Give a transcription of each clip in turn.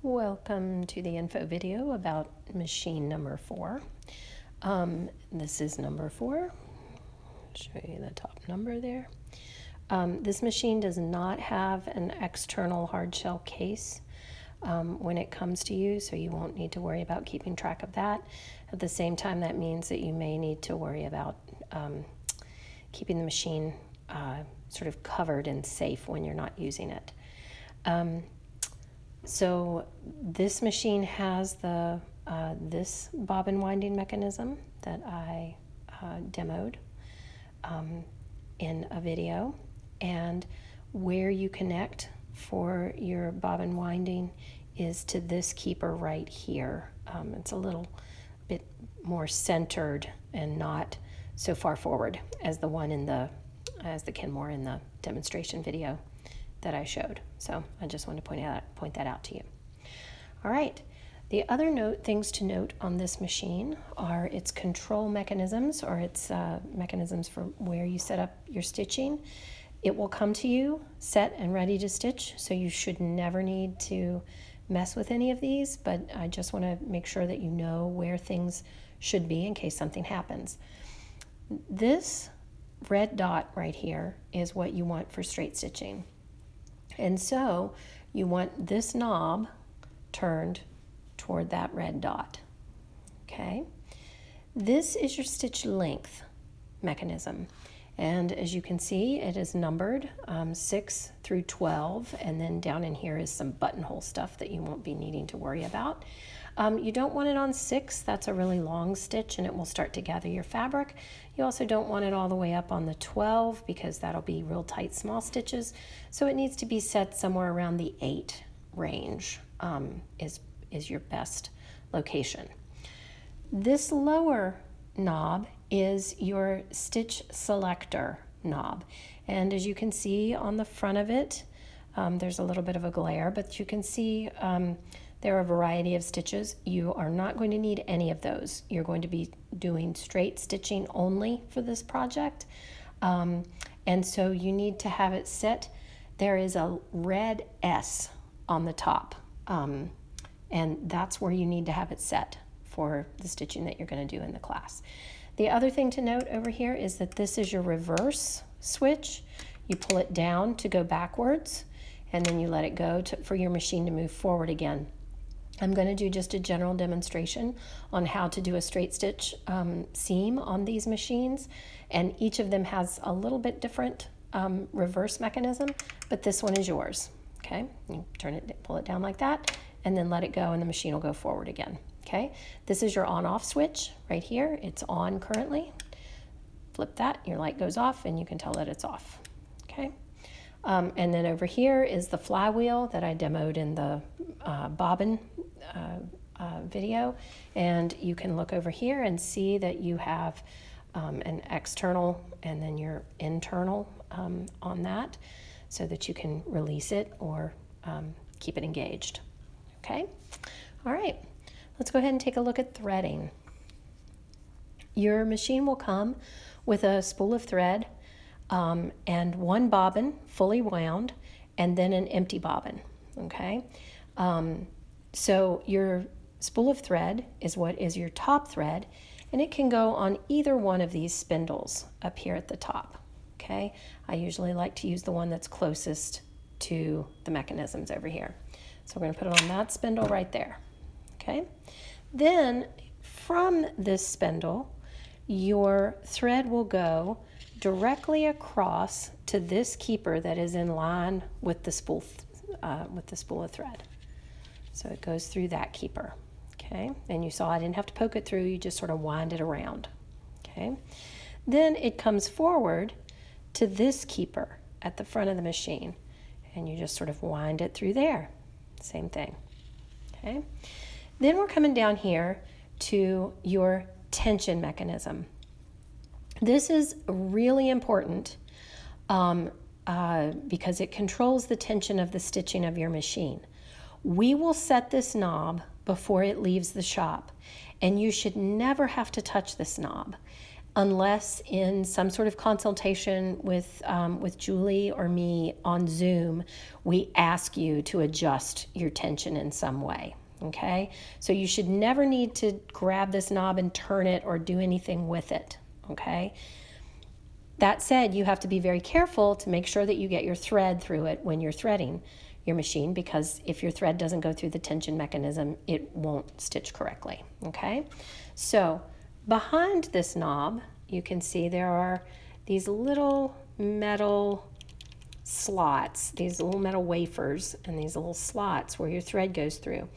Welcome to the info video about machine number 4. This is number 4. I'll show you the top number there. This machine does not have an external hard shell case when it comes to you, so you won't need to worry about keeping track of that. At the same time, that means that you may need to worry about keeping the machine sort of covered and safe when you're not using it. So this machine has the this bobbin winding mechanism that I demoed in a video, and where you connect for your bobbin winding is to this keeper right here. It's a little bit more centered and not so far forward as the one in the Kenmore in the demonstration video that I showed. So I just wanted to point that out to you. All right. The other things to note on this machine are its control mechanisms, or its mechanisms for where you set up your stitching. It will come to you set and ready to stitch, so you should never need to mess with any of these, but I just want to make sure that you know where things should be in case something happens. This red dot right here is what you want for straight stitching. And so you want this knob turned toward that red dot, okay? This is your stitch length mechanism. And as you can see, it is numbered 6 through 12, and then down in here is some buttonhole stuff that you won't be needing to worry about. You don't want it on 6, that's a really long stitch and it will start to gather your fabric. You also don't want it all the way up on the 12 because that'll be real tight small stitches. So it needs to be set somewhere around the 8 range is your best location. This lower knob is your stitch selector knob. And as you can see on the front of it, there's a little bit of a glare, but you can see there are a variety of stitches. You are not going to need any of those. You're going to be doing straight stitching only for this project. And so you need to have it set. There is a red S on the top. And that's where you need to have it set for the stitching that you're going to do in the class. The other thing to note over here is that this is your reverse switch. You pull it down to go backwards, and then you let it go for your machine to move forward again. I'm going to do just a general demonstration on how to do a straight stitch seam on these machines, and each of them has a little bit different reverse mechanism, but this one is yours. Okay, you pull it down like that, and then let it go, and the machine will go forward again. Okay, this is your on-off switch right here. It's on currently. Flip that, your light goes off, and you can tell that it's off. Okay. And then over here is the flywheel that I demoed in the bobbin video, and you can look over here and see that you have an external and then your internal on that, so that you can release it or keep it engaged. Okay, all right, let's go ahead and take a look at threading. Your machine will come with a spool of thread and one bobbin fully wound, and then an empty bobbin. Okay, so your spool of thread is what is your top thread, and it can go on either one of these spindles up here at the top. Okay, I usually like to use the one that's closest to the mechanisms over here. So we're going to put it on that spindle right there. Okay, then from this spindle, your thread will go directly across to this keeper that is in line with the spool of thread. So it goes through that keeper. Okay, and you saw I didn't have to poke it through, you just sort of wind it around. Okay, then it comes forward to this keeper at the front of the machine, and you just sort of wind it through there. Same thing. Okay, then we're coming down here to your tension mechanism. This is really important because it controls the tension of the stitching of your machine. We will set this knob before it leaves the shop, and you should never have to touch this knob. unless in some sort of consultation with Julie or me on Zoom, we ask you to adjust your tension in some way. Okay, so you should never need to grab this knob and turn it or do anything with it. Okay, that said, you have to be very careful to make sure that you get your thread through it when you're threading your machine, because if your thread doesn't go through the tension mechanism, it won't stitch correctly. Okay, so behind this knob, you can see there are these little metal slots, these little metal wafers, and these little slots where your thread goes through.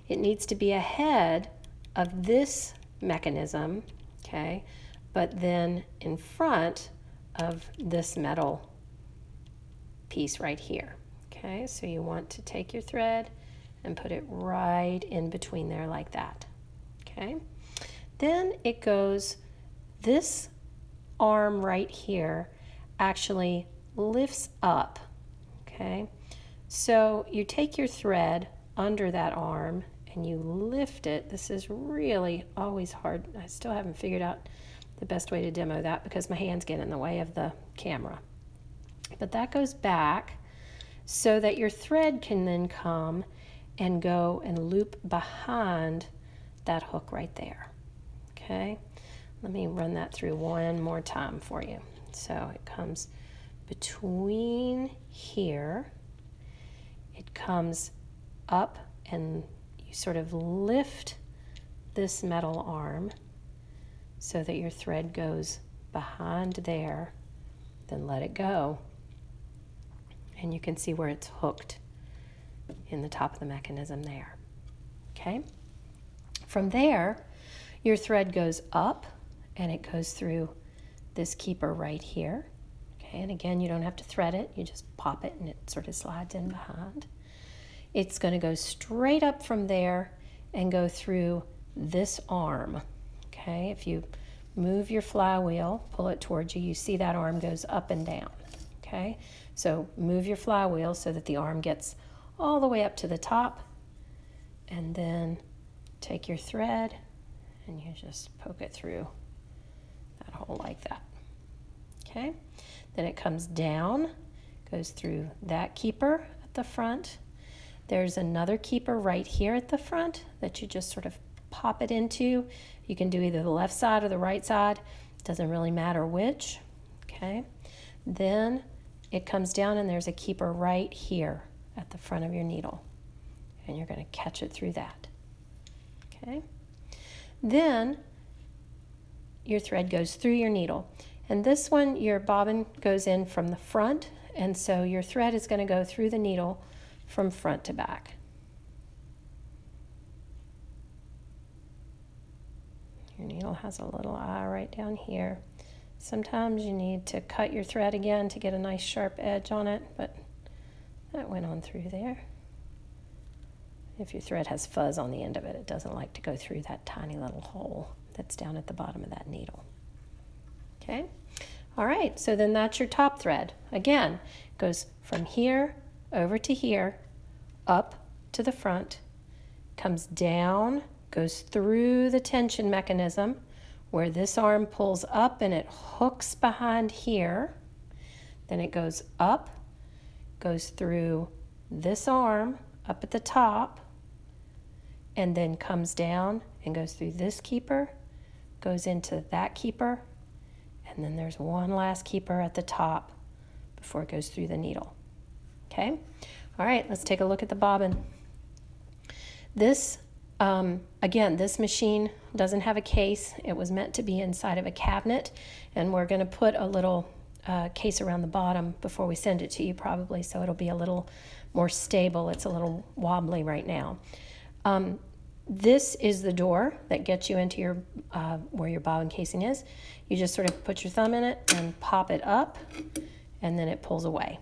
It needs to be ahead of this mechanism, okay, but then in front of this metal piece right here. Okay, so you want to take your thread and put it right in between there like that. Okay, then it goes, this arm right here actually lifts up. Okay, so you take your thread under that arm and you lift it. This is really always hard. I still haven't figured out the best way to demo that because my hands get in the way of the camera. But that goes back so that your thread can then come and go and loop behind that hook right there. Okay, let me run that through one more time for you. So it comes between here, it comes up, and you sort of lift this metal arm so that your thread goes behind there, then let it go. And you can see where it's hooked in the top of the mechanism there. Okay? From there, your thread goes up and it goes through this keeper right here. Okay, and again, you don't have to thread it, you just pop it and it sort of slides in behind. It's going to go straight up from there and go through this arm. Okay, if you move your flywheel, pull it towards you, you see that arm goes up and down. Okay, so move your flywheel so that the arm gets all the way up to the top, and then take your thread and you just poke it through that hole like that. Okay, then it comes down, goes through that keeper at the front. There's another keeper right here at the front that you just sort of pop it into. You can do either the left side or the right side. It doesn't really matter which. Okay, then it comes down and there's a keeper right here at the front of your needle, and you're going to catch it through that. Okay, then your thread goes through your needle, and this one your bobbin goes in from the front, and so your thread is going to go through the needle from front to back. Your needle has a little eye right down here. Sometimes you need to cut your thread again to get a nice sharp edge on it, but that went on through there. If your thread has fuzz on the end of it, it doesn't like to go through that tiny little hole that's down at the bottom of that needle. Okay, all right, so then that's your top thread. Again, it goes from here over to here, up to the front, comes down, goes through the tension mechanism where this arm pulls up and it hooks behind here. Then it goes up, goes through this arm up at the top, and then comes down and goes through this keeper, goes into that keeper, and then there's one last keeper at the top before it goes through the needle. Okay, all right, let's take a look at the bobbin. This, again, this machine doesn't have a case. It was meant to be inside of a cabinet, and we're going to put a little case around the bottom before we send it to you probably, so it'll be a little more stable. It's a little wobbly right now. This is the door that gets you into your where your bobbin casing is. You just sort of put your thumb in it and pop it up, and then it pulls away.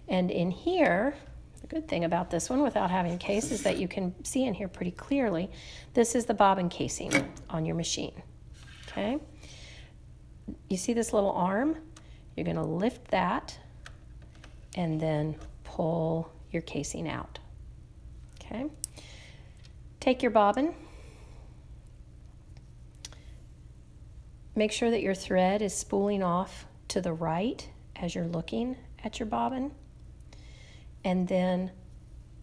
And in here, the good thing about this one without having a case is that you can see in here pretty clearly. This is the bobbin casing on your machine. Okay, you see this little arm? You're going to lift that and then pull your casing out. Okay, take your bobbin, make sure that your thread is spooling off to the right as you're looking at your bobbin, and then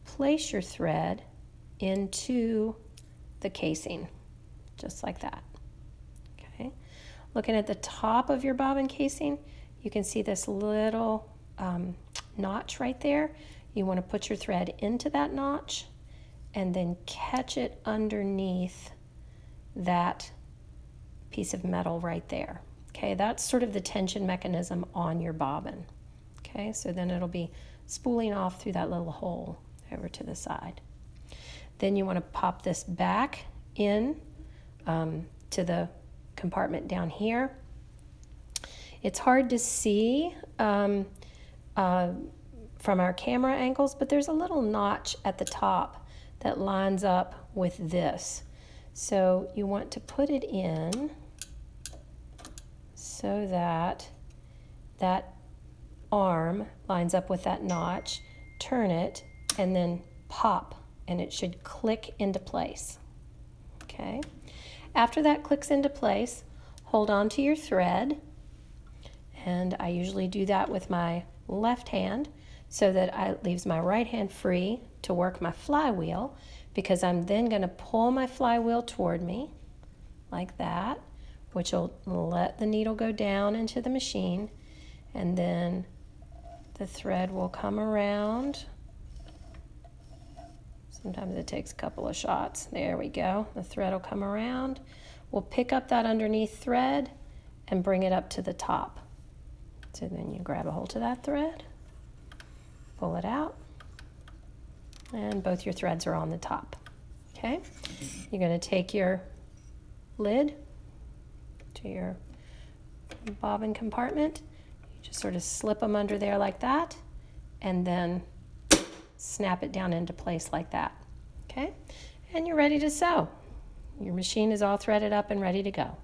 place your thread into the casing, just like that. Okay. Looking at the top of your bobbin casing, you can see this little notch right there. You want to put your thread into that notch and then catch it underneath that piece of metal right there. Okay, that's sort of the tension mechanism on your bobbin. Okay, so then it'll be spooling off through that little hole over to the side. Then you want to pop this back in to the compartment down here. It's hard to see from our camera angles, but there's a little notch at the top that lines up with this. So you want to put it in so that that arm lines up with that notch. Turn it and then pop, and it should click into place. Okay. After that clicks into place, hold on to your thread, and I usually do that with my left hand so that it leaves my right hand free to work my flywheel, because I'm then going to pull my flywheel toward me like that, which will let the needle go down into the machine, and then the thread will come around. Sometimes it takes a couple of shots. There we go. The thread will come around. We'll pick up that underneath thread and bring it up to the top. So then you grab a hold of that thread, pull it out, and both your threads are on the top. Okay? You're going to take your lid to your bobbin compartment. You just sort of slip them under there like that, and then snap it down into place like that. Okay? And you're ready to sew. Your machine is all threaded up and ready to go.